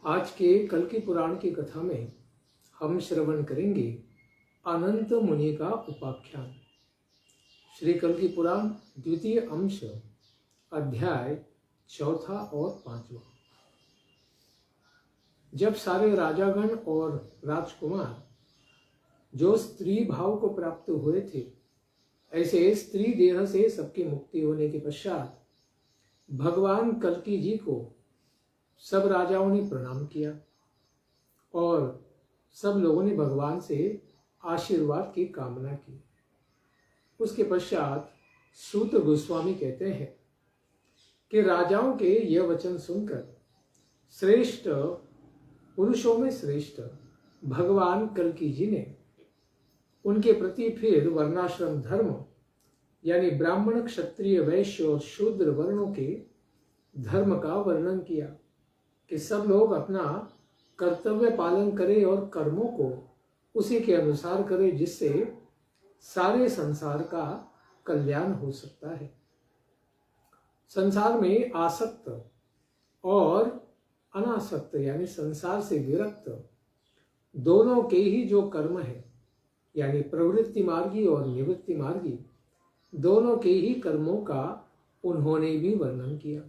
आज के कल की पुराण की कथा में हम श्रवण करेंगे अनंत मुनि का उपाख्यान। श्री कल की पुराण द्वितीय अंश अध्याय 4 और 5। जब सारे राजागण और राजकुमार जो स्त्री भाव को प्राप्त हुए थे, ऐसे स्त्री देह से सबकी मुक्ति होने के पश्चात भगवान कल्की जी को सब राजाओं ने प्रणाम किया और सब लोगों ने भगवान से आशीर्वाद की कामना की। उसके पश्चात सूत गोस्वामी कहते हैं कि राजाओं के यह वचन सुनकर श्रेष्ठ पुरुषों में श्रेष्ठ भगवान कल्की जी ने उनके प्रति फिर वर्णाश्रम धर्म यानी ब्राह्मण, क्षत्रिय, वैश्य और शूद्र वर्णों के धर्म का वर्णन किया कि सब लोग अपना कर्तव्य पालन करें और कर्मों को उसी के अनुसार करें, जिससे सारे संसार का कल्याण हो सकता है। संसार में आसक्त और अनासक्त यानी संसार से विरक्त दोनों के ही जो कर्म है, यानी प्रवृत्ति मार्गी और निवृत्ति मार्गी, दोनों के ही कर्मों का उन्होंने भी वर्णन किया।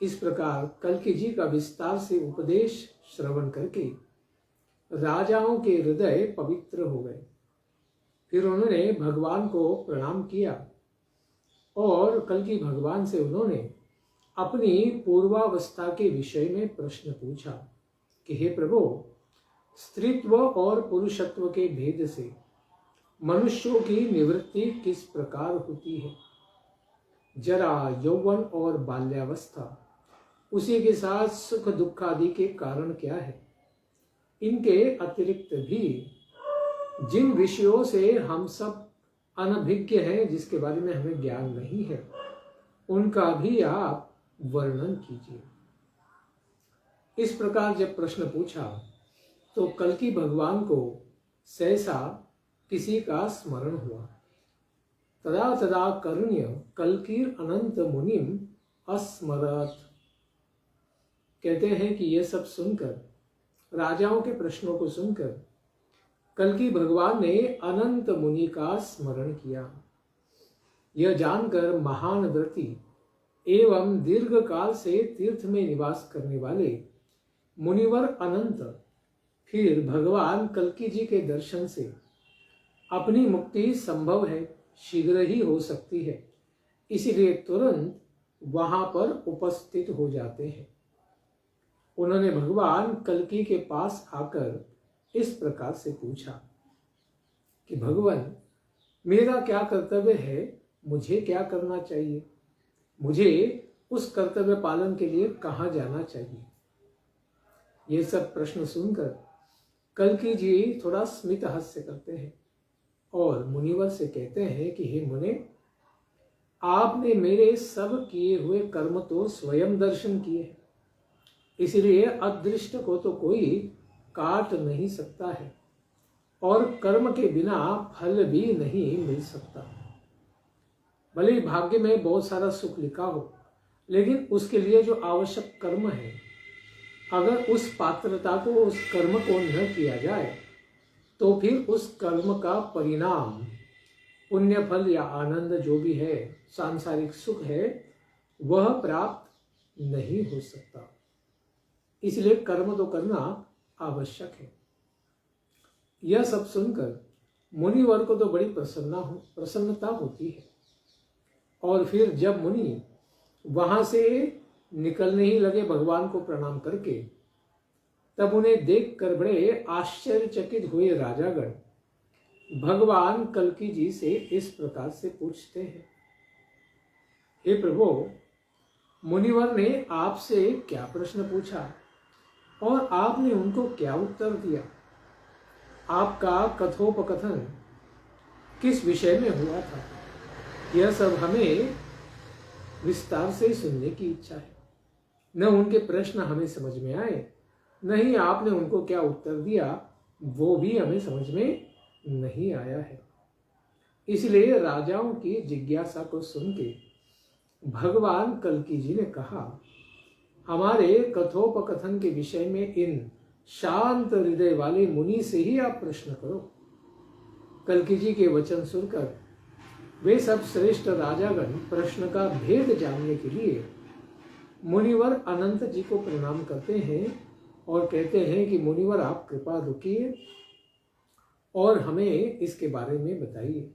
इस प्रकार कल्की जी का विस्तार से उपदेश श्रवण करके राजाओं के हृदय पवित्र हो गए। फिर उन्होंने भगवान को प्रणाम किया और कल्की भगवान से उन्होंने अपनी पूर्वावस्था के विषय में प्रश्न पूछा कि हे प्रभु, स्त्रीत्व और पुरुषत्व के भेद से मनुष्यों की निवृत्ति किस प्रकार होती है? जरा, यौवन और बाल्यावस्था, उसी के साथ सुख दुख आदि के कारण क्या है? इनके अतिरिक्त भी जिन विषयों से हम सब अनभिज्ञ हैं, जिसके बारे में हमें ज्ञान नहीं है, उनका भी आप वर्णन कीजिए। इस प्रकार जब प्रश्न पूछा तो कल्की भगवान को सहसा किसी का स्मरण हुआ। तदा तदा कर्ण्य कल्कीर अनंत मुनिम अस्मरत। कहते हैं कि यह सब सुनकर, राजाओं के प्रश्नों को सुनकर कल्की भगवान ने अनंत मुनि का स्मरण किया। यह जानकर महान व्रती एवं दीर्घ काल से तीर्थ में निवास करने वाले मुनिवर अनंत फिर भगवान कल्की जी के दर्शन से अपनी मुक्ति संभव है, शीघ्र ही हो सकती है, इसीलिए तुरंत वहां पर उपस्थित हो जाते हैं। उन्होंने भगवान कल्की के पास आकर इस प्रकार से पूछा कि भगवान, मेरा क्या कर्तव्य है? मुझे क्या करना चाहिए? मुझे उस कर्तव्य पालन के लिए कहाँ जाना चाहिए? ये सब प्रश्न सुनकर कल्की जी थोड़ा स्मित हास्य करते हैं और मुनिवर से कहते हैं कि हे मुने, आपने मेरे सब किए हुए कर्म तो स्वयं दर्शन किए, इसलिए अदृष्ट को तो कोई काट नहीं सकता है और कर्म के बिना फल भी नहीं मिल सकता। भले ही भाग्य में बहुत सारा सुख लिखा हो, लेकिन उसके लिए जो आवश्यक कर्म है, अगर उस पात्रता को, उस कर्म को न किया जाए तो फिर उस कर्म का परिणाम पुण्य फल या आनंद जो भी है, सांसारिक सुख है, वह प्राप्त नहीं हो सकता। इसलिए कर्म तो करना आवश्यक है। यह सब सुनकर मुनिवर को तो बड़ी प्रसन्नता होती है। और फिर जब मुनि वहां से निकलने ही लगे भगवान को प्रणाम करके, तब उन्हें देखकर बड़े आश्चर्यचकित हुए राजागण भगवान कल्की जी से इस प्रकार से पूछते हैं, हे प्रभु, मुनिवर ने आपसे क्या प्रश्न पूछा और आपने उनको क्या उत्तर दिया? आपका कथोपकथन किस विषय में हुआ था? यह सब हमें विस्तार से सुनने की इच्छा है। न उनके प्रश्न हमें समझ में आए, न ही आपने उनको क्या उत्तर दिया, वो भी हमें समझ में नहीं आया है। इसलिए राजाओं की जिज्ञासा को सुन के भगवान कल्की जी ने कहा, हमारे कथोपकथन के विषय में इन शांत हृदय वाले मुनि से ही आप प्रश्न करो। कल्कि जी के वचन सुनकर वे सब श्रेष्ठ राजागण प्रश्न का भेद जानने के लिए मुनिवर अनंत जी को प्रणाम करते हैं और कहते हैं कि मुनिवर आप कृपा रुकिए और हमें इसके बारे में बताइए।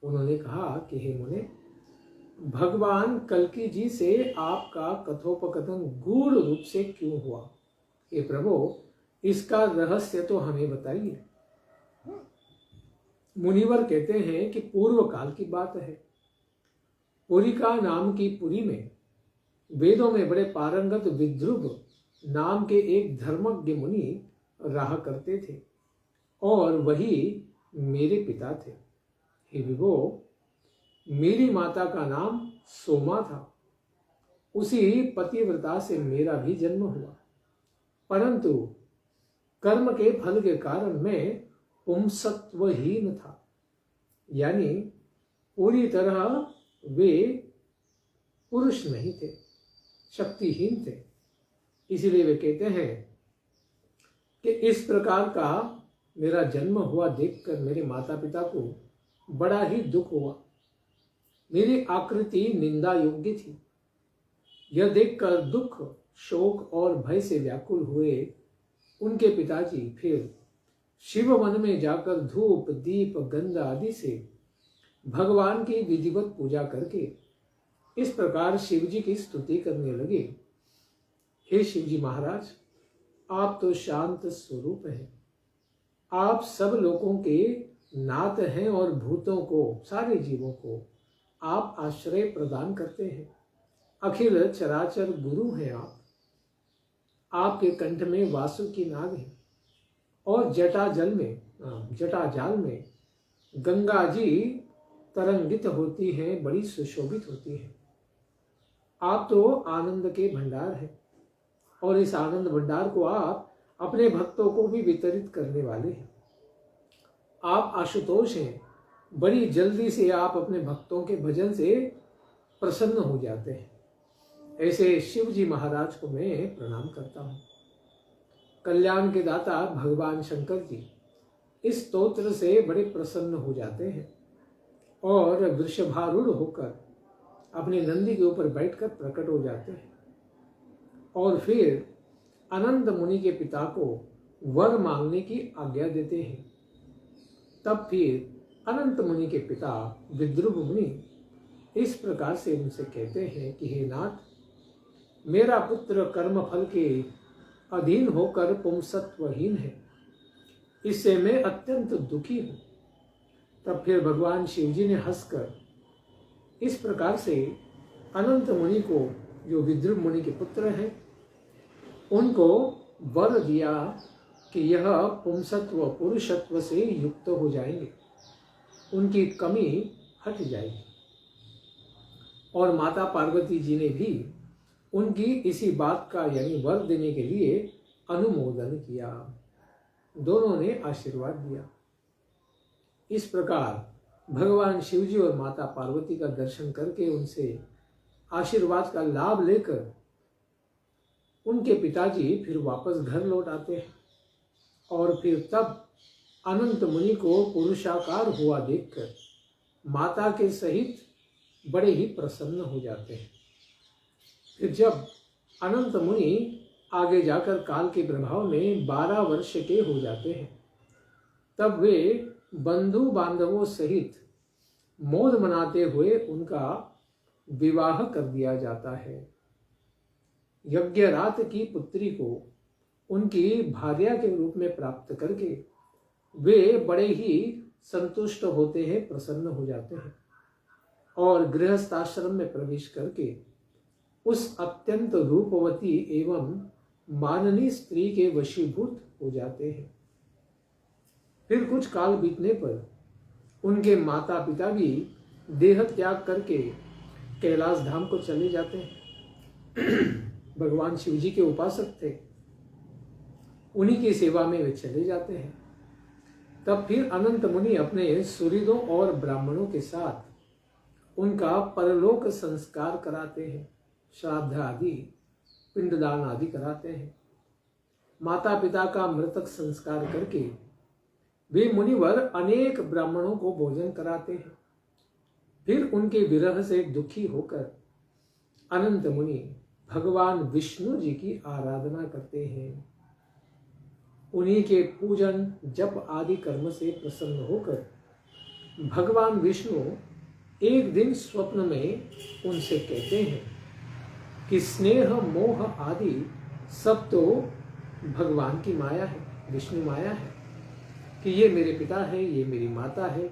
उन्होंने कहा कि हे मुने, भगवान कल्कि जी से आपका कथोपकथन गूढ़ रूप से क्यों हुआ? हे प्रभु, इसका रहस्य तो हमें बताइए। मुनिवर कहते हैं कि पूर्व काल की बात है। पुरिका नाम की पुरी में वेदों में बड़े पारंगत विद्रुव नाम के एक धर्मज्ञ मुनि रहा करते थे और वही मेरे पिता थे। हे विभो, मेरी माता का नाम सोमा था। उसी पतिव्रता से मेरा भी जन्म हुआ, परंतु कर्म के फल के कारण मैं पुंसत्वहीन था, यानी पूरी तरह वे पुरुष नहीं थे, शक्तिहीन थे। इसीलिए वे कहते हैं कि इस प्रकार का मेरा जन्म हुआ देखकर मेरे माता पिता को बड़ा ही दुख हुआ। मेरी आकृति निंदा योग्य थी। यह देखकर दुख, शोक और भय से व्याकुल हुए उनके पिताजी फिर शिव वन में जाकर धूप, दीप, गंध आदि से भगवान की विधिवत पूजा करके इस प्रकार शिव जी की स्तुति करने लगे। हे शिव जी महाराज, आप तो शांत स्वरूप हैं। आप सब लोगों के नाथ हैं और भूतों को, सारे जीवों को आप आश्रय प्रदान करते हैं। अखिल चराचर गुरु हैं आप। आपके कंठ में वासुकी नाग है और जटाजाल में गंगा जी तरंगित होती हैं, बड़ी सुशोभित होती हैं। आप तो आनंद के भंडार हैं और इस आनंद भंडार को आप अपने भक्तों को भी वितरित करने वाले हैं। आप आशुतोष हैं। बड़ी जल्दी से आप अपने भक्तों के भजन से प्रसन्न हो जाते हैं। ऐसे शिव जी महाराज को मैं प्रणाम करता हूँ। कल्याण के दाता भगवान शंकर जी इस स्तोत्र से बड़े प्रसन्न हो जाते हैं और वृषभारूढ़ होकर अपने नंदी के ऊपर बैठकर प्रकट हो जाते हैं और फिर अनंत मुनि के पिता को वर मांगने की आज्ञा देते हैं। तब फिर अनंत मुनि के पिता विद्रुव मुनि इस प्रकार से उनसे कहते हैं कि हे नाथ, मेरा पुत्र कर्म फल के अधीन होकर पुंसत्वहीन है, इससे मैं अत्यंत दुखी हूं। तब फिर भगवान शिव जी ने हंसकर इस प्रकार से अनंत मुनि को, जो विद्रुव मुनि के पुत्र हैं, उनको वर दिया कि यह पुंसत्व, पुरुषत्व से युक्त हो जाएंगे, उनकी कमी हट जाएगी। और माता पार्वती जी ने भी उनकी इसी बात का, यानी वर देने के लिए अनुमोदन किया। दोनों ने आशीर्वाद दिया। इस प्रकार भगवान शिव जी और माता पार्वती का दर्शन करके उनसे आशीर्वाद का लाभ लेकर उनके पिताजी फिर वापस घर लौट आते हैं और फिर तब अनंत मुनि को पुरुषाकार हुआ देखकर माता के सहित बड़े ही प्रसन्न हो जाते हैं। फिर जब अनंत मुनि आगे जाकर काल के प्रभाव में 12 वर्ष के हो जाते हैं, तब वे बंधु बांधवों सहित मौज मनाते हुए उनका विवाह कर दिया जाता है। यज्ञरात की पुत्री को उनकी भार्या के रूप में प्राप्त करके वे बड़े ही संतुष्ट होते हैं, प्रसन्न हो जाते हैं और गृहस्थाश्रम में प्रवेश करके उस अत्यंत रूपवती एवं माननीय स्त्री के वशीभूत हो जाते हैं। फिर कुछ काल बीतने पर उनके माता पिता भी देह त्याग करके कैलाश धाम को चले जाते हैं। भगवान शिव जी के उपासक थे, उन्हीं की सेवा में वे चले जाते हैं। तब फिर अनंत मुनि अपने सुहृदों और ब्राह्मणों के साथ उनका परलोक संस्कार कराते हैं, श्राद्ध आदि पिंडदान आदि कराते हैं। माता पिता का मृतक संस्कार करके वे मुनिवर अनेक ब्राह्मणों को भोजन कराते हैं। फिर उनके विरह से दुखी होकर अनंत मुनि भगवान विष्णु जी की आराधना करते हैं। उन्हीं के पूजन जप आदि कर्म से प्रसन्न होकर भगवान विष्णु एक दिन स्वप्न में उनसे कहते हैं कि स्नेह मोह आदि सब तो भगवान की माया है, विष्णु माया है, कि ये मेरे पिता है, ये मेरी माता है।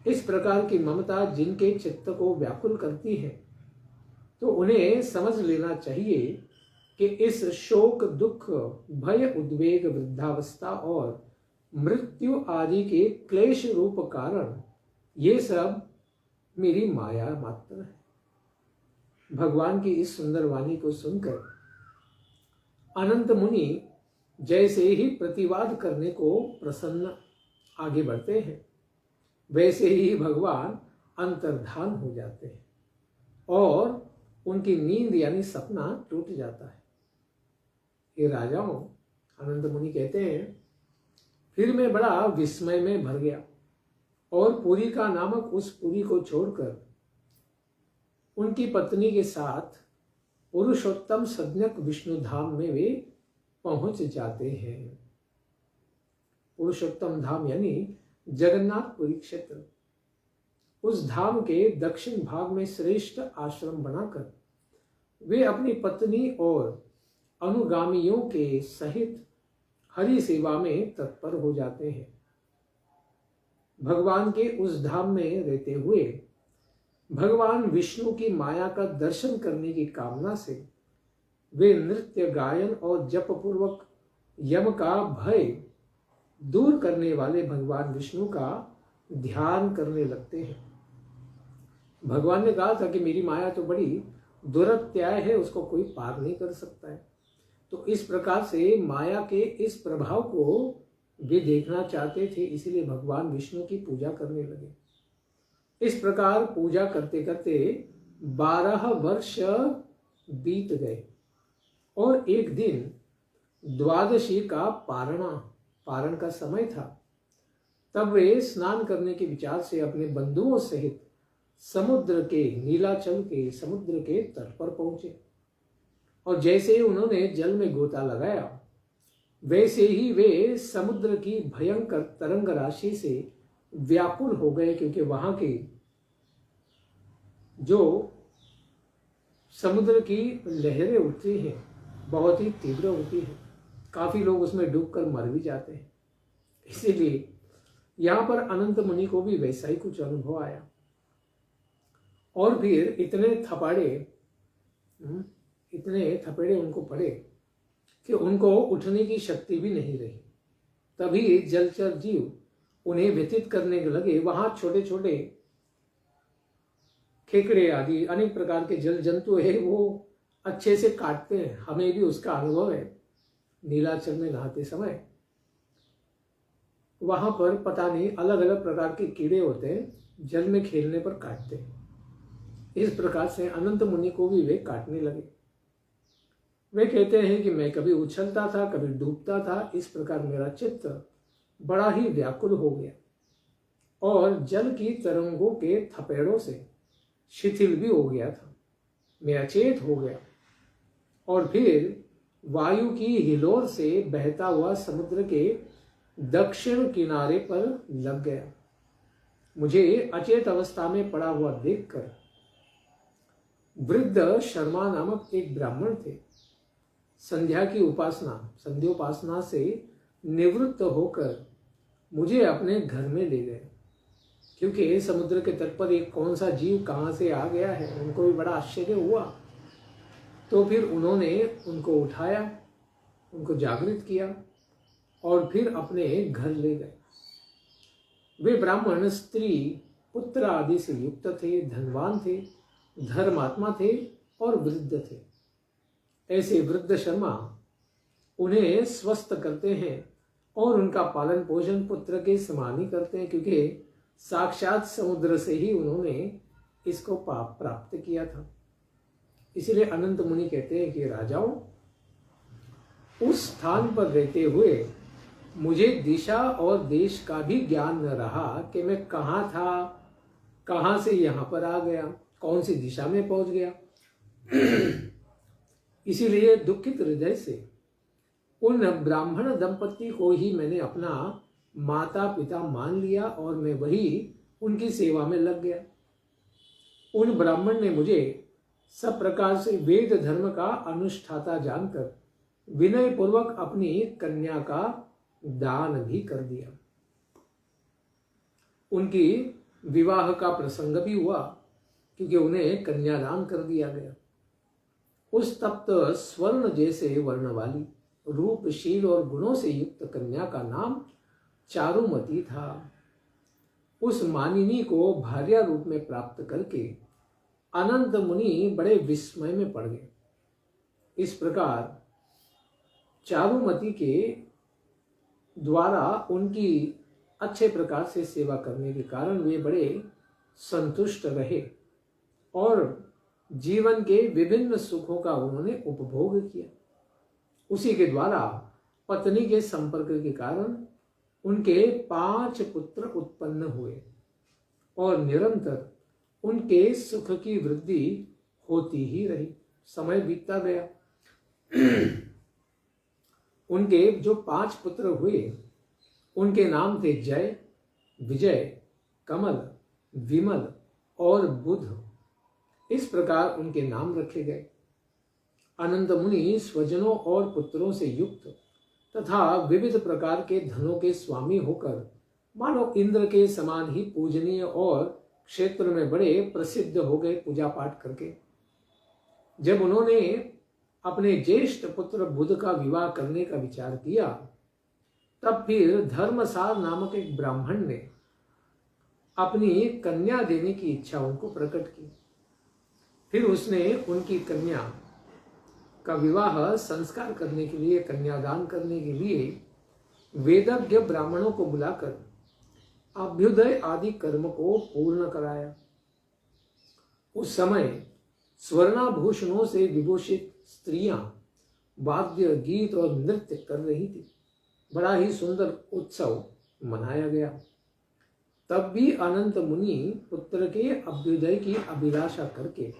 इस प्रकार की ममता जिनके चित्त को व्याकुल करती है, तो उन्हें समझ लेना चाहिए कि इस शोक दुख भय उद्वेग वृद्धावस्था और मृत्यु आदि के क्लेश रूप कारण ये सब मेरी माया मात्र है। भगवान की इस सुंदर वाणी को सुनकर अनंत मुनि जैसे ही प्रतिवाद करने को प्रसन्न आगे बढ़ते हैं, वैसे ही भगवान अंतर्धान हो जाते हैं और उनकी नींद यानी सपना टूट जाता है। ये राजाओं, अनंत मुनि कहते हैं, फिर मैं बड़ा विस्मय में भर गया और पुरी का नामक उस पुरी को छोड़कर उनकी पत्नी के साथ पुरुषोत्तम सज्ञक विष्णु धाम में वे पहुंच जाते हैं। पुरुषोत्तम धाम यानी जगन्नाथपुरी क्षेत्र। उस धाम के दक्षिण भाग में श्रेष्ठ आश्रम बनाकर वे अपनी पत्नी और अनुगामियों के सहित हरि सेवा में तत्पर हो जाते हैं। भगवान के उस धाम में रहते हुए भगवान विष्णु की माया का दर्शन करने की कामना से वे नृत्य गायन और जप पूर्वक यम का भय दूर करने वाले भगवान विष्णु का ध्यान करने लगते हैं। भगवान ने कहा था कि मेरी माया तो बड़ी दुरत्याय है, उसको कोई पार नहीं कर सकता है। तो इस प्रकार से माया के इस प्रभाव को वे देखना चाहते थे, इसीलिए भगवान विष्णु की पूजा करने लगे। इस प्रकार पूजा करते करते 12 वर्ष बीत गए और एक दिन द्वादशी का पारण का समय था। तब वे स्नान करने के विचार से अपने बंधुओं सहित समुद्र के नीलाचल के समुद्र के तट पर पहुंचे और जैसे ही उन्होंने जल में गोता लगाया, वैसे ही वे समुद्र की भयंकर तरंग राशि से व्याकुल हो गए, क्योंकि वहां की जो समुद्र की लहरें उठती हैं बहुत ही तीव्र होती है। काफी लोग उसमें डूबकर मर भी जाते हैं। इसीलिए यहां पर अनंत मुनि को भी वैसा ही कुछ अनुभव आया और फिर इतने थपेड़े उनको पड़े कि उनको उठने की शक्ति भी नहीं रही। तभी जलचर जीव उन्हें व्यतीत करने लगे। वहां छोटे छोटे खेकड़े आदि अनेक प्रकार के जल जंतु है, वो अच्छे से काटते हैं। हमें भी उसका अनुभव है। नीलाचल में नहाते समय वहां पर पता नहीं अलग अलग प्रकार के कीड़े होते हैं, जल में खेलने पर काटते हैं। इस प्रकार से अनंत मुनि को भी वे काटने लगे। वे कहते हैं कि मैं कभी उछलता था, कभी डूबता था। इस प्रकार मेरा चित्त बड़ा ही व्याकुल हो गया और जल की तरंगों के थपेड़ों से शिथिल भी हो गया था। मैं अचेत हो गया और फिर वायु की हिलोर से बहता हुआ समुद्र के दक्षिण किनारे पर लग गया। मुझे अचेत अवस्था में पड़ा हुआ देखकर वृद्ध शर्मा नामक एक ब्राह्मण थे। संध्योपासना से निवृत्त होकर मुझे अपने घर में ले गए, क्योंकि समुद्र के तट पर एक कौन सा जीव कहाँ से आ गया है, उनको भी बड़ा आश्चर्य हुआ। तो फिर उन्होंने उनको उठाया, उनको जागृत किया और फिर अपने घर ले गए। वे ब्राह्मण स्त्री पुत्र आदि से युक्त थे, धनवान थे, धर्मात्मा थे और वृद्ध थे। ऐसे वृद्ध शर्मा उन्हें स्वस्थ करते हैं और उनका पालन पोषण पुत्र के समान ही करते हैं, क्योंकि साक्षात समुद्र से ही उन्होंने इसको प्राप्त किया था। इसलिए अनंत मुनि कहते हैं कि राजाओं, उस स्थान पर रहते हुए मुझे दिशा और देश का भी ज्ञान न रहा कि मैं कहाँ था, कहाँ से यहाँ पर आ गया, कौन सी दिशा में पहुंच गया। इसीलिए दुखित हृदय से उन ब्राह्मण दंपति को ही मैंने अपना माता पिता मान लिया और मैं वही उनकी सेवा में लग गया। उन ब्राह्मण ने मुझे सब प्रकार से वेद धर्म का अनुष्ठाता जानकर विनय पूर्वक अपनी कन्या का दान भी कर दिया। उनकी विवाह का प्रसंग भी हुआ क्योंकि उन्हें कन्यादान कर दिया गया। उस तप्त स्वर्ण जैसे वर्ण वाली रूपशील और गुणों से युक्त कन्या का नाम चारुमती था। उस मानिनी को भार्या रूप में प्राप्त करके अनंत मुनि बड़े विस्मय में पड़ गए। इस प्रकार चारुमती के द्वारा उनकी अच्छे प्रकार से सेवा करने के कारण वे बड़े संतुष्ट रहे और जीवन के विभिन्न सुखों का उन्होंने उपभोग किया। उसी के द्वारा पत्नी के संपर्क के कारण उनके 5 पुत्र उत्पन्न हुए और निरंतर उनके सुख की वृद्धि होती ही रही। समय बीतता गया। उनके जो 5 पुत्र हुए उनके नाम थे जय, विजय, कमल, विमल और बुध। इस प्रकार उनके नाम रखे गए। अनंत मुनि स्वजनों और पुत्रों से युक्त तथा विविध प्रकार के धनों के स्वामी होकर मानो इंद्र के समान ही पूजनीय और क्षेत्र में बड़े प्रसिद्ध हो गए पूजा पाठ करके। जब उन्होंने अपने ज्येष्ठ पुत्र बुध का विवाह करने का विचार किया तब फिर धर्मसार नामक एक ब्राह्मण ने अपनी कन्या देने की इच्छा उनको प्रकट की। फिर उसने उनकी कन्या का विवाह संस्कार करने के लिए, कन्यादान करने के लिए वेदज्ञ ब्राह्मणों को बुलाकर अभ्युदय आदि कर्म को पूर्ण कराया। उस समय स्वर्णाभूषणों से विभूषित स्त्रियां वाद्य, गीत और नृत्य कर रही थी। बड़ा ही सुंदर उत्सव मनाया गया। तब भी अनंत मुनि पुत्र के अभ्युदय की अभिलाषा करके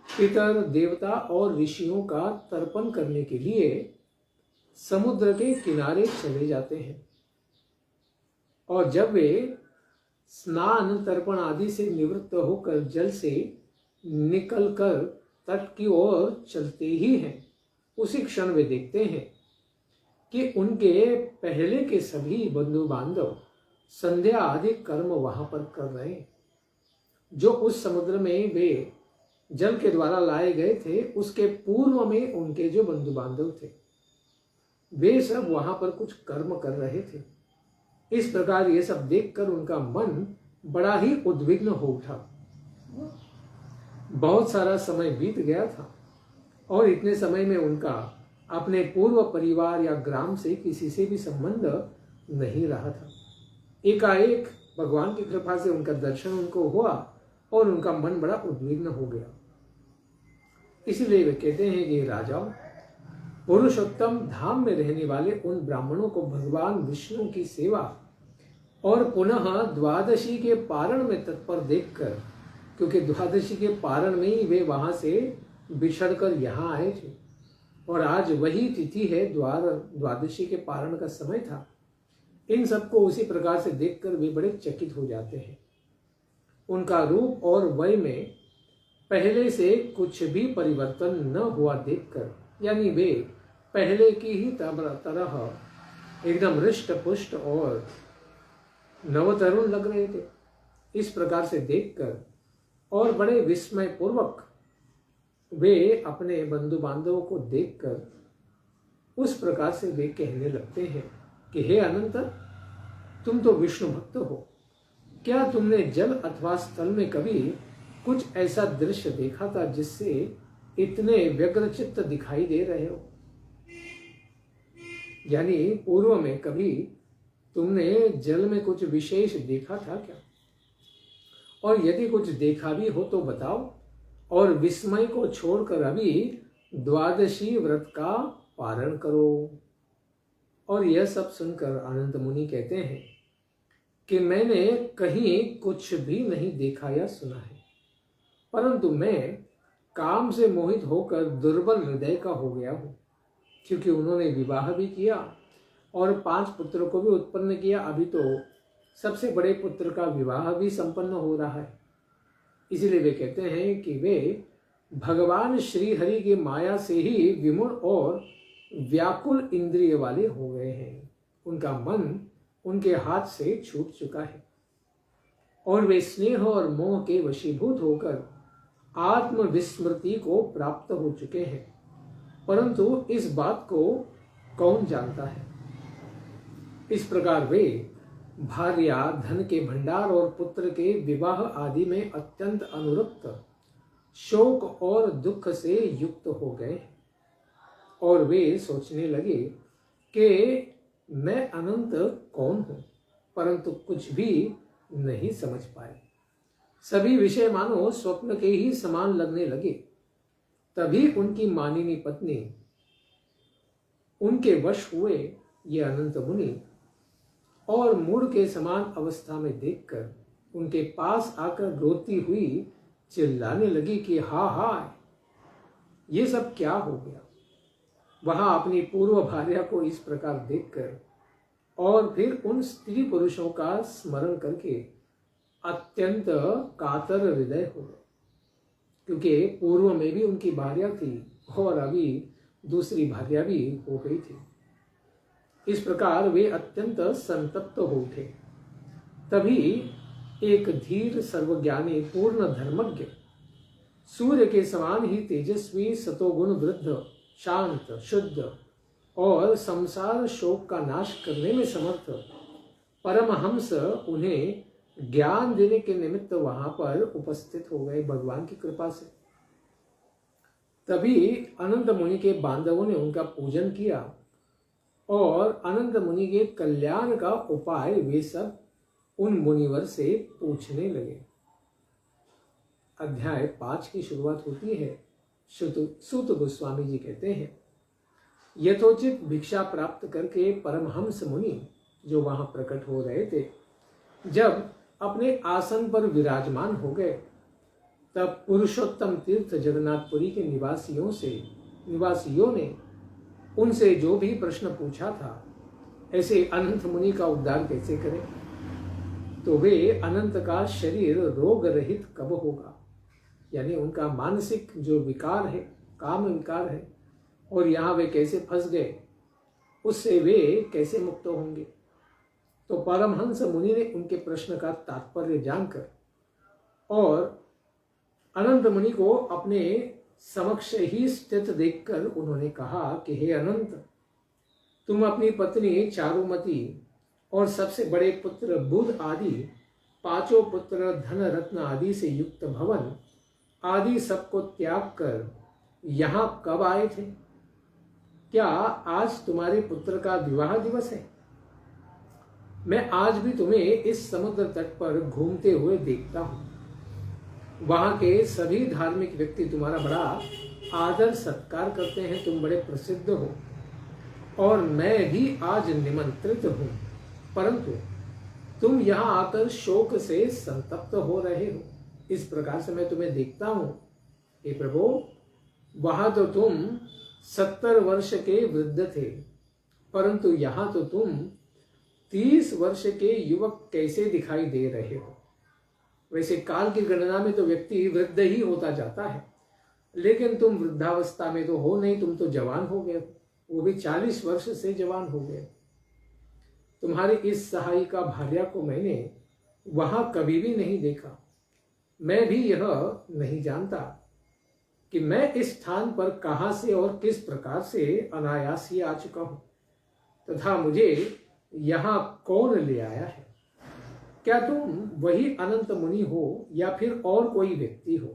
पितर, देवता और ऋषियों का तर्पण करने के लिए समुद्र के किनारे चले जाते हैं और जब वे स्नान तर्पण आदि से निवृत्त होकर जल से निकलकर तट की ओर चलते ही हैं, उसी क्षण वे देखते हैं कि उनके पहले के सभी बंधु बांधव संध्या आदि कर्म वहां पर कर रहे हैं। जो उस समुद्र में वे जल के द्वारा लाए गए थे उसके पूर्व में उनके जो बंधु बांधव थे वे सब वहां पर कुछ कर्म कर रहे थे। इस प्रकार ये सब देखकर उनका मन बड़ा ही उद्विग्न हो उठा। बहुत सारा समय बीत गया था और इतने समय में उनका अपने पूर्व परिवार या ग्राम से किसी से भी संबंध नहीं रहा था। एकाएक भगवान की कृपा से उनका दर्शन उनको हुआ और उनका मन बड़ा उद्विग्न हो गया। इसलिए वे कहते हैं कि राजाओं, पुरुषोत्तम धाम में रहने वाले उन ब्राह्मणों को भगवान विष्णु की सेवा और पुनः द्वादशी के पारण में तत्पर देखकर, क्योंकि द्वादशी के पारण में ही वे वहां से बिछड़कर यहाँ आए थे और आज वही तिथि है, द्वादशी के पारण का समय था। इन सबको उसी प्रकार से देखकर वे बड़े चकित हो जाते हैं। उनका रूप और वय में पहले से कुछ भी परिवर्तन न हुआ देखकर, यानी वे पहले की ही तरह एकदम हृष्ट पुष्ट और नवतरुण लग रहे थे। इस प्रकार से देखकर और बड़े विस्मय पूर्वक वे अपने बंधु बांधवों को देखकर उस प्रकार से वे कहने लगते हैं कि हे अनंत, तुम तो विष्णु भक्त हो, क्या तुमने जल अथवा स्थल में कभी कुछ ऐसा दृश्य देखा था जिससे इतने व्यग्रचित्त दिखाई दे रहे हो? यानी पूर्व में कभी तुमने जल में कुछ विशेष देखा था क्या? और यदि कुछ देखा भी हो तो बताओ। और विस्मय को छोड़कर अभी द्वादशी व्रत का पारण करो। और यह सब सुनकर अनंत मुनि कहते हैं कि मैंने कहीं कुछ भी नहीं देखा या सुना है, परंतु मैं काम से मोहित होकर दुर्बल हृदय का हो गया हूँ, क्योंकि उन्होंने विवाह भी किया और 5 पुत्रों को भी उत्पन्न किया। अभी तो सबसे बड़े पुत्र का विवाह भी संपन्न हो रहा है। इसलिए वे कहते हैं कि वे भगवान श्री हरि की माया से ही विमूढ़ और व्याकुल इंद्रिय वाले हो गए हैं। उनका मन उनके हाथ से छूट चुका है और वे स्नेह और मोह के वशीभूत होकर आत्मविस्मृति को प्राप्त हो चुके हैं, परंतु इस बात को कौन जानता है। इस प्रकार वे भार्या, धन के भंडार और पुत्र के विवाह आदि में अत्यंत अनुरक्त, शोक और दुख से युक्त हो गए और वे सोचने लगे कि मैं अनंत कौन हूं, परंतु कुछ भी नहीं समझ पाए। सभी विषय मानो स्वप्न के ही समान लगने लगे। तभी उनकी मानिनी पत्नी उनके वश हुए। ये अनंत मुनि और मूढ़ के समान अवस्था में देखकर उनके पास आकर रोती हुई चिल्लाने लगी कि हा हा, ये सब क्या हो गया। वहां अपनी पूर्व भार्या को इस प्रकार देखकर और फिर उन स्त्री पुरुषों का स्मरण करके अत्यंत कातर हृदय हो गए, क्योंकि पूर्व में भी उनकी भार्या थी और अभी दूसरी भार्या भी हो गई थी। इस प्रकार वे अत्यंत संतप्त हो उठे। तभी एक धीर, सर्वज्ञानी, पूर्ण धर्मज्ञ, सूर्य के समान ही तेजस्वी, सतोगुण वृद्ध, शांत, शुद्ध और संसार शोक का नाश करने में समर्थ परमहंस उन्हें ज्ञान देने के निमित्त वहां पर उपस्थित हो गए भगवान की कृपा से। तभी अनंत मुनि के बांधवों ने उनका पूजन किया और अनंत मुनि के कल्याण का उपाय वे सब उन मुनिवर से पूछने लगे। अध्याय 5 की शुरुआत होती है। सूत गोस्वामी जी कहते हैं, यथोचित भिक्षा प्राप्त करके परमहंस मुनि जो वहां प्रकट हो रहे थे, जब अपने आसन पर विराजमान हो गए, तब पुरुषोत्तम तीर्थ जगन्नाथपुरी के निवासियों ने उनसे जो भी प्रश्न पूछा था, ऐसे अनंत मुनि का उद्धार कैसे करें, तो वे अनंत का शरीर रोग रहित कब होगा, यानी उनका मानसिक जो विकार है, काम विकार है, और यहाँ वे कैसे फंस गए, उससे वे कैसे मुक्त होंगे। तो परमहंस मुनि ने उनके प्रश्न का तात्पर्य जानकर और अनंत मुनि को अपने समक्ष ही स्थित देखकर उन्होंने कहा कि हे अनंत, तुम अपनी पत्नी चारुमती और सबसे बड़े पुत्र बुध आदि 5 पुत्र धन रत्न आदि से युक्त भवन आदि सबको त्याग कर यहाँ कब आए थे? क्या आज तुम्हारे पुत्र का विवाह दिवस है? मैं आज भी तुम्हें इस समुद्र तट पर घूमते हुए देखता हूं। वहां के सभी धार्मिक व्यक्ति तुम्हारा बड़ा आदर सत्कार करते हैं, तुम बड़े प्रसिद्ध हो और मैं भी आज निमंत्रित हूं, परंतु तुम यहां आकर शोक से संतप्त हो रहे हो। इस प्रकार से मैं तुम्हें देखता हूं। हे प्रभु, वहां तो तुम 70 वर्ष के वृद्ध थे, परंतु यहां तो तुम 30 वर्ष के युवक कैसे दिखाई दे रहे हो। वैसे काल की गणना में तो व्यक्ति वृद्ध ही होता जाता है, लेकिन तुम वृद्धावस्था में तो हो नहीं, तुम तो जवान हो गए, वो भी 40 वर्ष से जवान हो गए। तुम्हारी इस सहायिका भार्या को मैंने वहां कभी भी नहीं देखा। मैं भी यह नहीं जानता कि मैं इस स्थान पर कहां से और किस प्रकार से अनायास ही आ चुका हूं, तथा मुझे यहां कौन ले आया है। क्या तुम वही अनंत मुनि हो या फिर और कोई व्यक्ति हो?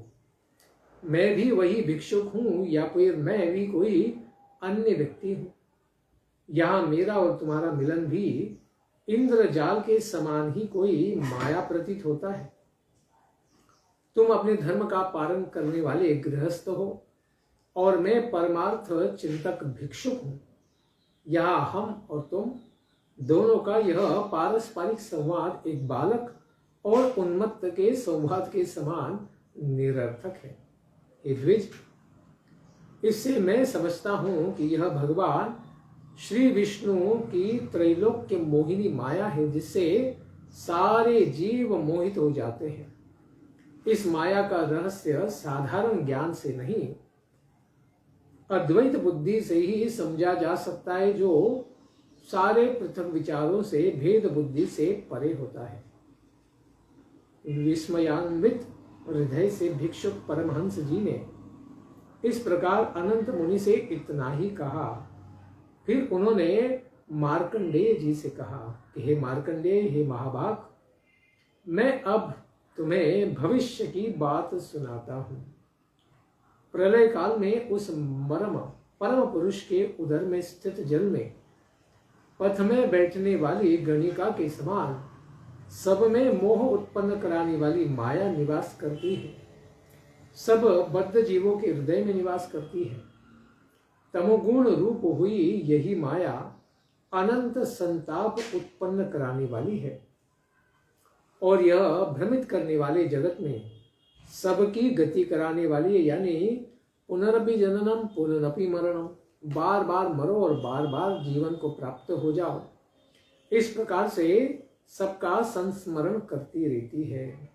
मैं भी वही भिक्षुक हूं या फिर मैं भी कोई अन्य व्यक्ति हूं? यहां मेरा और तुम्हारा मिलन भी इंद्रजाल के समान ही कोई माया प्रतीत होता है। तुम अपने धर्म का पालन करने वाले गृहस्थ हो और मैं परमार्थ चिंतक भिक्षुक हूं। यहाँ हम और तुम दोनों का यह पारस्परिक संवाद एक बालक और उन्मत्त के संवाद के समान निरर्थक है। हे द्विज, इससे मैं समझता हूं कि यह भगवान श्री विष्णु की त्रैलोक्य मोहिनी माया है, जिससे सारे जीव मोहित हो जाते हैं। इस माया का रहस्य साधारण ज्ञान से नहीं, अद्वैत बुद्धि से ही समझा जा सकता है, जो सारे पृथक विचारों से, भेद बुद्धि से परे होता है। विस्मयान्वित हृदय से भिक्षुक परमहंस जी ने इस प्रकार अनंत मुनि से इतना ही कहा। फिर उन्होंने मार्कंडेय जी से कहा कि हे मार्कंडेय, हे महाभाग, मैं अब तुम्हें भविष्य की बात सुनाता हूं। प्रलय काल में उस परम पुरुष के उदर में स्थित जल में पथ में बैठने वाली गणिका के समान सब में मोह उत्पन्न कराने वाली माया निवास करती है। सब बद्ध जीवों के हृदय में निवास करती है। तमोगुण रूप हुई यही माया अनंत संताप उत्पन्न कराने वाली है, और यह भ्रमित करने वाले जगत में सबकी गति कराने वाली है, यानी पुनरपि जननम पुनरपि मरणम, बार बार मरो और बार बार जीवन को प्राप्त हो जाओ। इस प्रकार से सबका संस्मरण करती रहती है।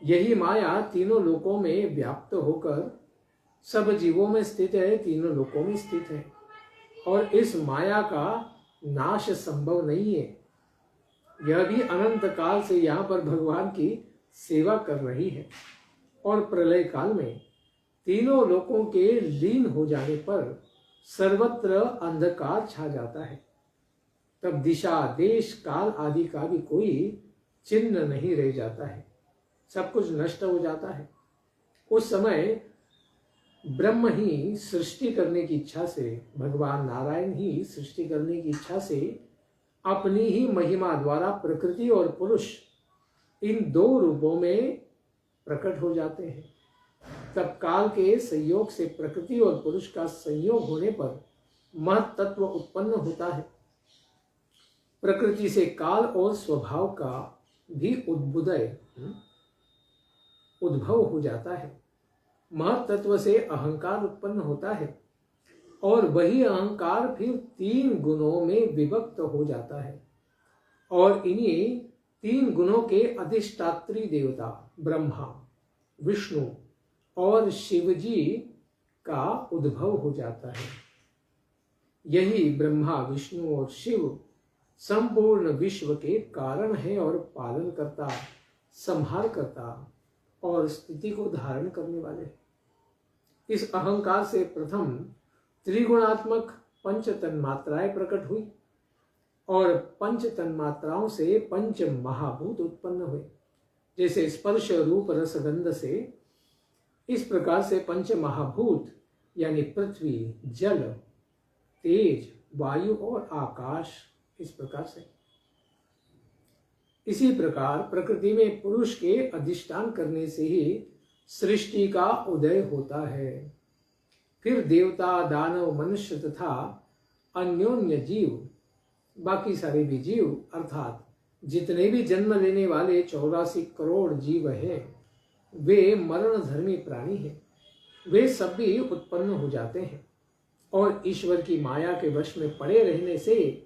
यही माया तीनों लोकों में व्याप्त होकर सब जीवों में स्थित है, तीनों लोकों में स्थित है, और इस माया का नाश संभव नहीं है। यह भी अनंत काल से यहाँ पर भगवान की सेवा कर रही है, और प्रलय काल में तीनों लोकों के लीन हो जाने पर सर्वत्र अंधकार छा जाता है। तब दिशा, देश, काल आदि का भी कोई चिन्ह नहीं रह जाता है, सब कुछ नष्ट हो जाता है। उस समय ब्रह्म ही सृष्टि करने की इच्छा से, भगवान नारायण ही सृष्टि करने की इच्छा से अपनी ही महिमा द्वारा प्रकृति और पुरुष इन दो रूपों में प्रकट हो जाते हैं। तब काल के संयोग से प्रकृति और पुरुष का संयोग होने पर महत् तत्व उत्पन्न होता है। प्रकृति से काल और स्वभाव का भी उद्भव हो जाता है। महत् तत्व से अहंकार उत्पन्न होता है, और वही अहंकार फिर तीन गुणों में विभक्त हो जाता है, और इन्हीं तीन गुणों के अधिष्ठात्री देवता ब्रह्मा, विष्णु और शिव जी का उद्भव हो जाता है। यही ब्रह्मा, विष्णु और शिव संपूर्ण विश्व के कारण है, और पालन करता, संहार करता और स्थिति को धारण करने वाले। इस अहंकार से प्रथम त्रिगुणात्मक पंच तन्मात्राएं प्रकट हुई, और पंच तन्मात्राओं से पंच महाभूत उत्पन्न हुए। जैसे स्पर्श, रूप, रस, गंध से, इस प्रकार से पंच महाभूत यानी पृथ्वी, जल, तेज, वायु और आकाश, इस प्रकार से। इसी प्रकार प्रकृति में पुरुष के अधिष्ठान करने से ही सृष्टि का उदय होता है। फिर देवता, दानव, मनुष्य तथा अन्योन्य जीव, बाकी सारे भी जीव अर्थात जितने भी जन्म लेने वाले 84 करोड़ जीव हैं, वे मरण धर्मी प्राणी हैं। वे सब भी उत्पन्न हो जाते हैं, और ईश्वर की माया के वश में पड़े रहने से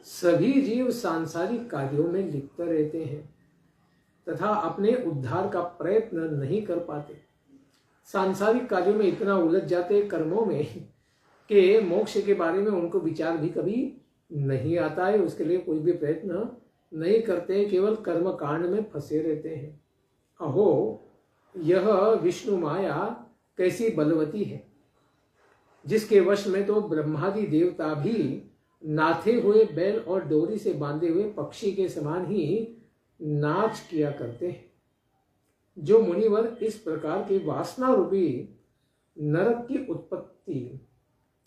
सभी जीव सांसारिक कार्यों में लिप्त रहते हैं तथा अपने उद्धार का प्रयत्न नहीं कर पाते। सांसारिक कार्यों में इतना उलझ जाते कर्मों में कि मोक्ष के बारे में उनको विचार भी कभी नहीं आता है, उसके लिए कोई भी प्रयत्न नहीं करते, केवल कर्म कांड में फंसे रहते हैं। अहो, यह विष्णु माया कैसी बलवती है, जिसके वश में तो ब्रह्मादि देवता भी नाथे हुए बैल और डोरी से बांधे हुए पक्षी के समान ही नाच किया करते हैं। जो मुनिवर इस प्रकार के वासना रूपी नरक की उत्पत्ति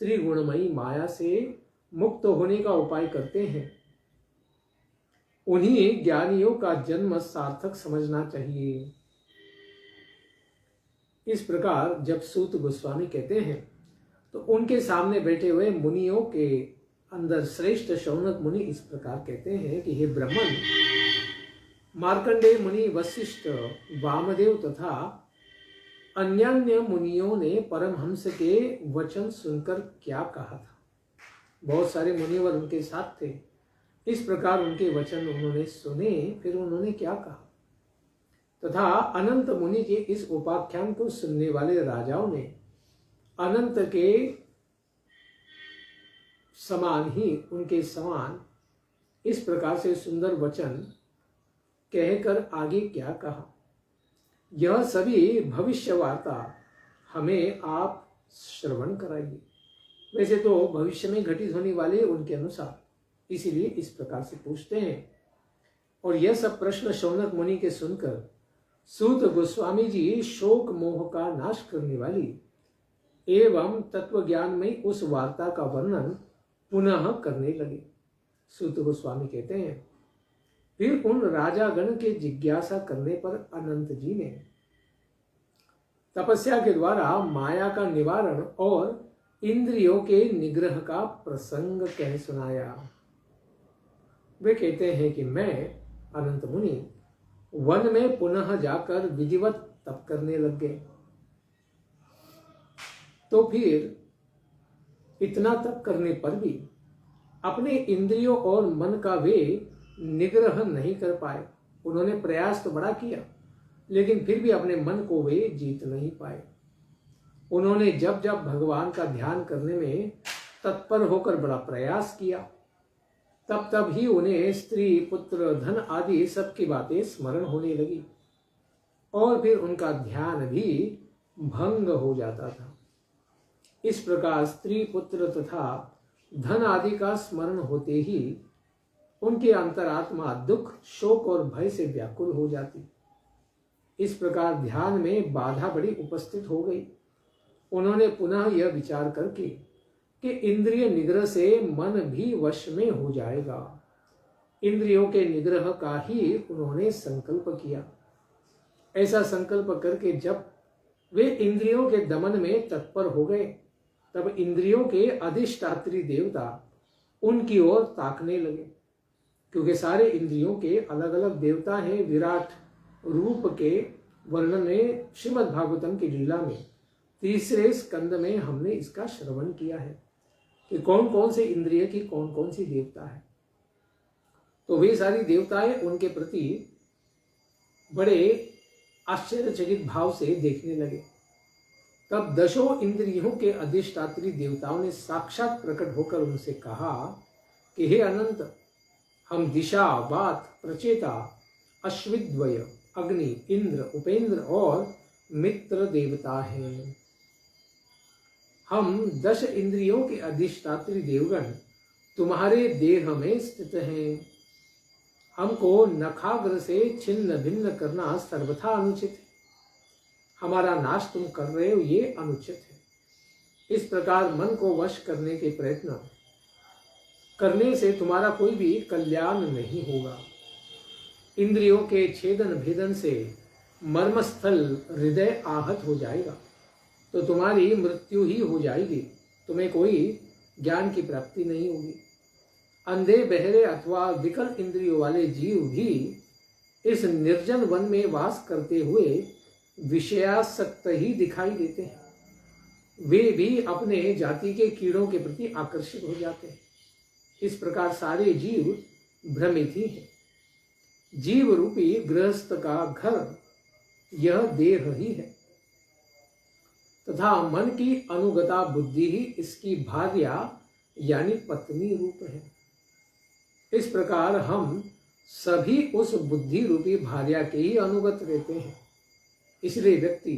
त्रिगुणमयी माया से मुक्त होने का उपाय करते हैं, उन्हीं ज्ञानियों का जन्म सार्थक समझना चाहिए। इस प्रकार जब सूत गोस्वामी कहते हैं तो उनके सामने बैठे हुए मुनियों के अंदर श्रेष्ठ शौनक मुनि इस प्रकार कहते हैं कि हे ब्राह्मण, मार्कंडेय मुनि, वशिष्ठ, वामदेव तथा अन्य मुनियों ने परमहंस के वचन सुनकर क्या कहा था। बहुत सारे मुनिवर उनके साथ थे। इस प्रकार उनके वचन उन्होंने सुने, फिर उन्होंने क्या कहा तथा अनंत मुनि के इस उपाख्यान को सुनने वाले राजाओं ने अनंत के समान ही, उनके समान इस प्रकार से सुंदर वचन कहकर आगे क्या कहा, यह सभी भविष्य वार्ता हमें आप श्रवण कराइए। वैसे तो भविष्य में घटित होने वाले उनके अनुसार, इसीलिए इस प्रकार से पूछते हैं। और यह सब प्रश्न शौनक मुनि के सुनकर सूत गोस्वामी जी शोक मोह का नाश करने वाली एवं तत्व ज्ञान में उस वार्ता का वर्णन पुनः करने लगे। सूत गोस्वामी कहते हैं, फिर उन राजागण के जिज्ञासा करने पर अनंत जी ने तपस्या के द्वारा माया का निवारण और इंद्रियों के निग्रह का प्रसंग कह सुनाया। वे कहते हैं कि मैं अनंत मुनि वन में पुनः जाकर विधिवत तप करने लग गए। तो फिर इतना तप करने पर भी अपने इंद्रियों और मन का वे निग्रह नहीं कर पाए। उन्होंने प्रयास तो बड़ा किया, लेकिन फिर भी अपने मन को वे जीत नहीं पाए। उन्होंने जब जब भगवान का ध्यान करने में तत्पर होकर बड़ा प्रयास किया, तब तब ही उन्हें स्त्री, पुत्र, धन आदि सबकी बातें स्मरण होने लगी और फिर उनका ध्यान भी भंग हो जाता था। इस प्रकार स्त्री, पुत्र तथा धन आदि का स्मरण होते ही उनकी अंतरात्मा दुख, शोक और भय से व्याकुल हो जाती। इस प्रकार ध्यान में बाधा बड़ी उपस्थित हो गई। उन्होंने पुनः यह विचार करके कि इंद्रिय निग्रह से मन भी वश में हो जाएगा, इंद्रियों के निग्रह का ही उन्होंने संकल्प किया। ऐसा संकल्प करके जब वे इंद्रियों के दमन में तत्पर हो गए, तब इंद्रियों के अधिष्ठात्री देवता उनकी ओर ताकने लगे, क्योंकि सारे इंद्रियों के अलग अलग देवता हैं। विराट रूप के वर्णन में श्रीमद् भागवतम की लीला में तीसरे स्कंद में हमने इसका श्रवण किया है कि कौन कौन से इंद्रिय की कौन कौन सी देवता है। तो वे सारी देवताएं उनके प्रति बड़े आश्चर्यचकित भाव से देखने लगे। तब दशों इंद्रियों के अधिष्ठात्री देवताओं ने साक्षात प्रकट होकर उनसे कहा कि हे अनंत, हम दिशा, वात, प्रचेता, अश्विद्वय, अग्नि, इंद्र, उपेंद्र और मित्र देवता हैं। हम 10 इंद्रियों के अधिष्ठात्री देवगण तुम्हारे देह में स्थित हैं। हमको नखाग्र से छिन्न भिन्न करना सर्वथा अनुचित है। हमारा नाश तुम कर रहे हो, ये अनुचित है। इस प्रकार मन को वश करने के प्रयत्न करने से तुम्हारा कोई भी कल्याण नहीं होगा। इंद्रियों के छेदन भेदन से मर्मस्थल हृदय आहत हो जाएगा, तो तुम्हारी मृत्यु ही हो जाएगी। तुम्हें कोई ज्ञान की प्राप्ति नहीं होगी। अंधे, बहरे अथवा विकल इंद्रियों वाले जीव भी इस निर्जन वन में वास करते हुए विषयासक्त ही दिखाई देते हैं। वे भी अपने जाति के कीड़ों के प्रति आकर्षित हो जाते हैं। इस प्रकार सारे जीव भ्रमित ही हैं। जीव रूपी गृहस्थ का घर यह देह ही है तथा मन की अनुगता बुद्धि ही इसकी भार्या यानी पत्नी रूप है। इस प्रकार हम सभी उस बुद्धि रूपी भार्या के ही अनुगत रहते हैं। इसलिए व्यक्ति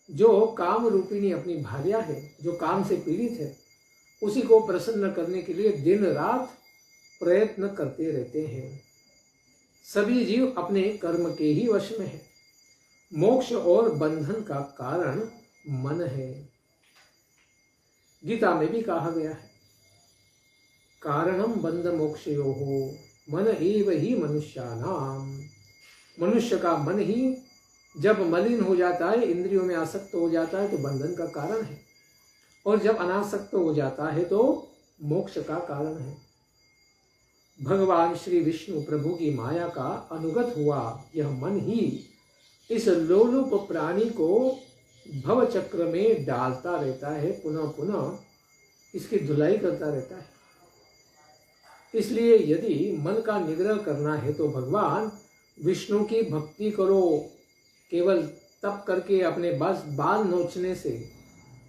जो काम रूपिणी अपनी भार्या है, जो काम से पीड़ित है, उसी को प्रसन्न करने के लिए दिन रात प्रयत्न करते रहते हैं। सभी जीव अपने कर्म के ही वश में है। मोक्ष और बंधन का कारण मन है। गीता में भी कहा गया है, कारणम बंध मोक्षयोः मन एव ही मनुष्यानाम। मनुष्य का मन ही जब मलिन हो जाता है, इंद्रियों में आसक्त हो जाता है तो बंधन का कारण है, और जब अनासक्त हो जाता है तो मोक्ष का कारण है। भगवान श्री विष्णु प्रभु की माया का अनुगत हुआ यह मन ही इस लोलुप प्राणी को भव चक्र में डालता रहता है, पुनः पुनः इसकी धुलाई करता रहता है। इसलिए यदि मन का निग्रह करना है तो भगवान विष्णु की भक्ति करो। केवल तप करके अपने बस बाल नोचने से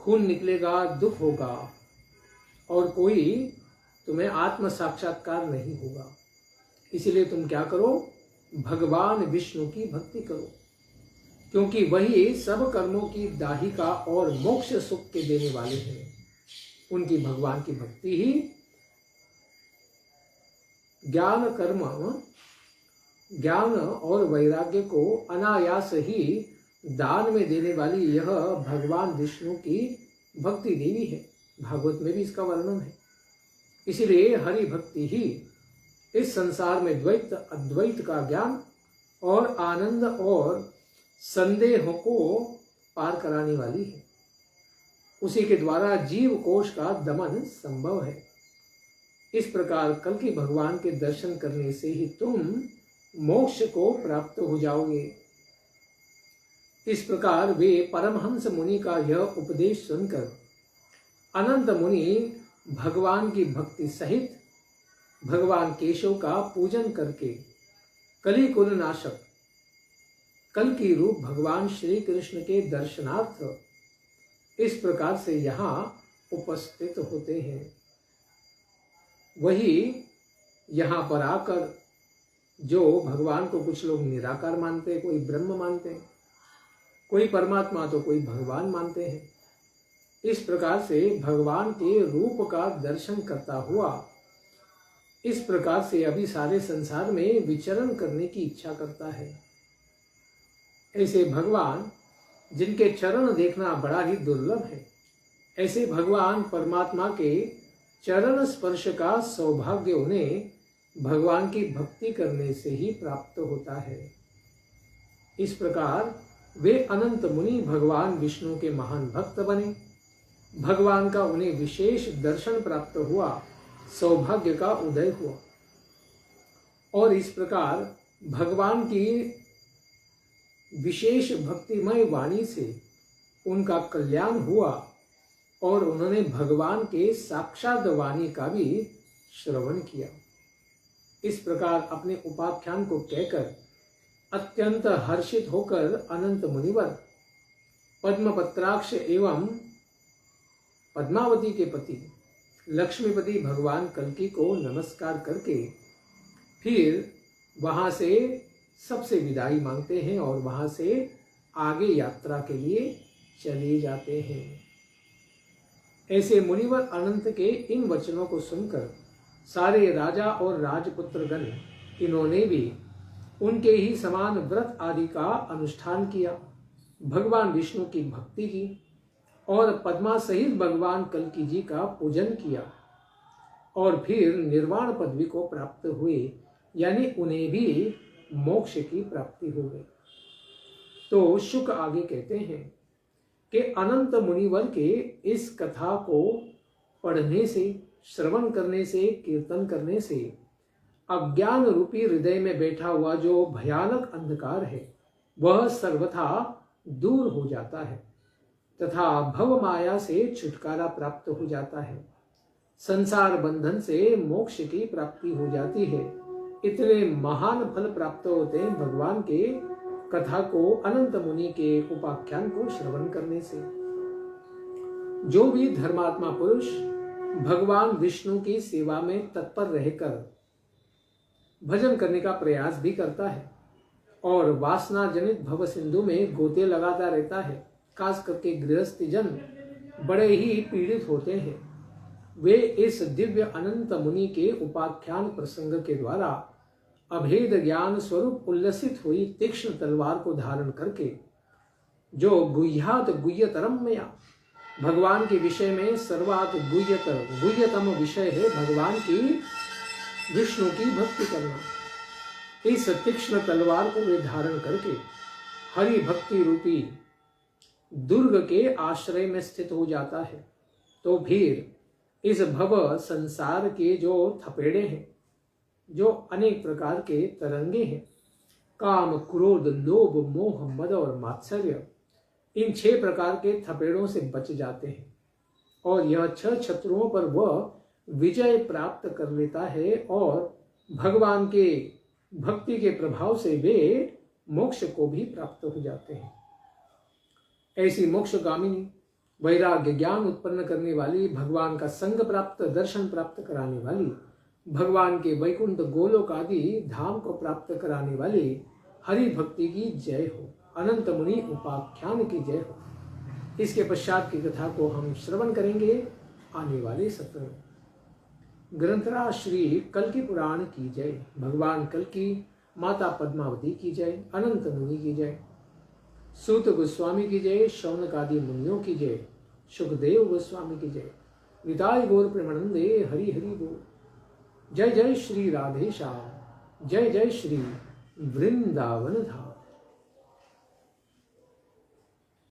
खून निकलेगा, दुख होगा, और कोई तुम्हें आत्म साक्षात्कार नहीं होगा। इसलिए तुम क्या करो, भगवान विष्णु की भक्ति करो, क्योंकि वही सब कर्मों की दाहिका और मोक्ष सुख के देने वाले हैं। उनकी भगवान की भक्ति ही ज्ञान और वैराग्य को अनायास ही दान में देने वाली यह भगवान विष्णु की भक्ति देवी है। भागवत में भी इसका वर्णन है। इसलिए हरि भक्ति ही इस संसार में द्वैत अद्वैत का ज्ञान और आनंद और संदेह को पार कराने वाली है। उसी के द्वारा जीव कोश का दमन संभव है। इस प्रकार कल की भगवान के दर्शन करने से ही तुम मोक्ष को प्राप्त हो जाओगे। इस प्रकार वे परमहंस मुनि का यह उपदेश सुनकर अनंत मुनि भगवान की भक्ति सहित भगवान केशव का पूजन करके कली कुल नाशक कल की रूप भगवान श्री कृष्ण के दर्शनार्थ इस प्रकार से यहाँ उपस्थित होते हैं। वही यहाँ पर आकर जो भगवान को कुछ लोग निराकार मानते हैं, कोई ब्रह्म मानते हैं, कोई परमात्मा तो कोई भगवान मानते हैं। इस प्रकार से भगवान के रूप का दर्शन करता हुआ इस प्रकार से अभी सारे संसार में विचरण करने की इच्छा करता है। ऐसे भगवान जिनके चरण देखना बड़ा ही दुर्लभ है, ऐसे भगवान परमात्मा के चरण स्पर्श का सौभाग्य उन्हें भगवान की भक्ति करने से ही प्राप्त होता है। इस प्रकार वे अनंत मुनि भगवान विष्णु के महान भक्त बने। भगवान का उन्हें विशेष दर्शन प्राप्त हुआ, सौभाग्य का उदय हुआ, और इस प्रकार भगवान की विशेष भक्तिमय वाणी से उनका कल्याण हुआ और उन्होंने भगवान के साक्षात वाणी का भी श्रवण किया। इस प्रकार अपने उपाख्यान को कहकर अत्यंत हर्षित होकर अनंत मुनिवर पद्मपत्राक्ष एवं पद्मावती के पति लक्ष्मीपति भगवान कल्की को नमस्कार करके फिर वहां से सबसे विदाई मांगते हैं और वहां से आगे यात्रा के लिए चले जाते हैं। ऐसे मुनिवर अनंत के इन वचनों को सुनकर सारे राजा और राजपुत्रगण इन्होंने भी उनके ही समान व्रत आदि का अनुष्ठान किया, भगवान विष्णु की भक्ति की और पद्मा सहित भगवान कल्की जी का पूजन किया और फिर निर्वाण पदवी को प्राप्त हुए, यानी उन्हें भी मोक्ष की प्राप्ति हो गई। तो शुक आगे कहते हैं कि अनंत मुनिवर के इस कथा को पढ़ने से, श्रवण करने से, कीर्तन करने से अज्ञान रूपी हृदय में बैठा हुआ जो भयानक अंधकार है वह सर्वथा दूर हो जाता है तथा भव माया से छुटकारा प्राप्त हो जाता है। संसार बंधन से मोक्ष की प्राप्ति हो जाती है। इतने महान फल प्राप्त होते हैं भगवान के कथा को, अनंत मुनि के उपाख्यान को श्रवण करने से। जो भी धर्मात्मा पुरुष भगवान विष्णु की सेवा में तत्पर रहकर भजन करने का प्रयास भी करता है और वासना जनित भव सिंधु में गोते लगाता रहता है, खास करके गृहस्थी जन बड़े ही पीड़ित होते हैं, वे इस दिव्य अनंत मुनि के उपाख्यान प्रसंग के द्वारा अभेद ज्ञान स्वरूप उल्लसित हुई तीक्ष्ण तलवार को धारण करके जो गुह्यात गुह्यतरम में भगवान के विषय में सर्वात गुह्यतम विषय है भगवान की विष्णु की भक्ति करना। इस तीक्ष्ण तलवार को वे धारण करके हरि भक्ति रूपी दुर्ग के आश्रय में स्थित हो जाता है, तो फिर इस भव संसार के जो थपेड़े हैं, जो अनेक प्रकार के तरंगे हैं, काम, क्रोध, लोभ, मोह, मद और मात्सर्य, इन 6 प्रकार के थपेड़ों से बच जाते हैं और यह 6 शत्रुओं पर वह विजय प्राप्त कर लेता है और भगवान के भक्ति के प्रभाव से वे मोक्ष को भी प्राप्त हो जाते हैं। ऐसी मोक्षगामिनी, वैराग्य ज्ञान उत्पन्न करने वाली, भगवान का संग प्राप्त, दर्शन प्राप्त कराने वाली, भगवान के वैकुंठ गोलोक आदि धाम को प्राप्त कराने वाली हरि भक्ति की जय हो, अनंत मुनि उपाख्यान की जय हो। इसके पश्चात की कथा को हम श्रवण करेंगे आने वाले सत्र में। ग्रंथराज श्री कल्कि पुराण की जय, भगवान कल्कि, माता पद्मावती की जय, अनंत मुनि की जय, सूत गोस्वामी की जय, शौनक आदि मुनियों की जय, सुखदेव गोस्वामी की जय। निताय गौर प्रेमानंदे, हरि हरि बोल। जय जय श्री राधेश्याम, जय जय श्री वृंदावन धाम।